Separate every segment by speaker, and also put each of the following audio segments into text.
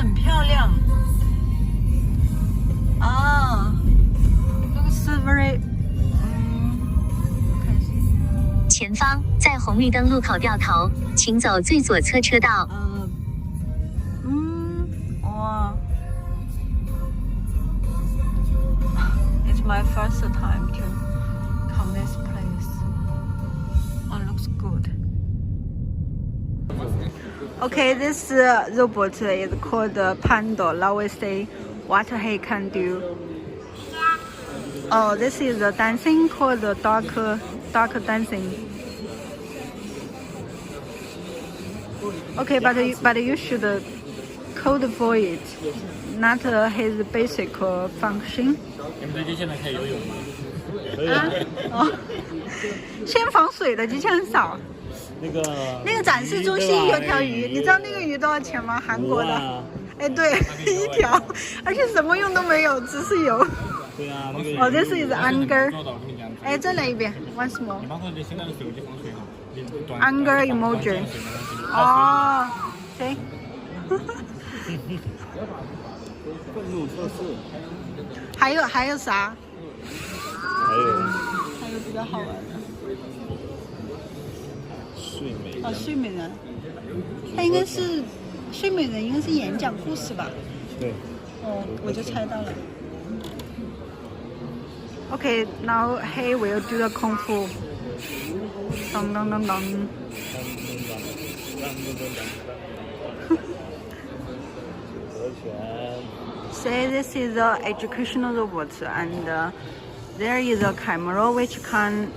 Speaker 1: 很漂亮。啊 ，looks very，看一下。
Speaker 2: 前方在红绿灯路口掉头，请走最左侧车道。
Speaker 1: 哇。It's my first time to come this place. Oh, looks good. Okay, this robot is called Pando. Now we see what he can do. Oh, this is the dancing called dark dancing. Okay, but you should code for it, not his basic function.
Speaker 3: 你们这机现在可以游泳吗？
Speaker 1: 先防水的机器很少。那个展示中心有条鱼，你知道那个鱼多少钱吗？韩国的。哎，对，一条，而且什么用都没有，只是游。
Speaker 3: 对啊，那个。
Speaker 1: 哦，这是 anger。哎，再来一遍 ，once more。
Speaker 3: 你包括现在的手机防水哈。
Speaker 1: Anger emoji。哦，对。
Speaker 3: 愤怒测试。
Speaker 1: 还有啥？
Speaker 3: 还
Speaker 1: 有比较好玩的。
Speaker 3: 睡美人。
Speaker 1: 哦，睡美人。它应该是睡美人，应该是演讲故事吧？
Speaker 3: 对。
Speaker 1: 哦，我就猜到了。Okay, now he will do the kung fu. Dong dong dong dong. Say this is the educational robot, and there is a camera which can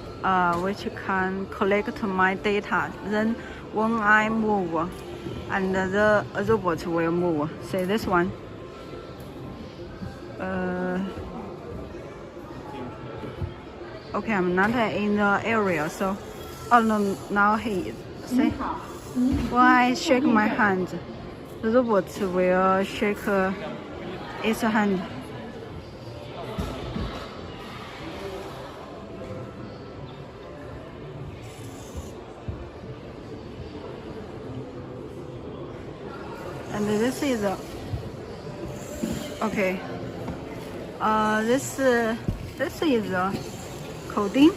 Speaker 1: collect my data. Then when I move, and the robot will move. Say this one. Okay, I'm not in the area, so. Oh no, now he is. See? When I shake my hand, the robot will shake its hand. And this is okay. This is coding.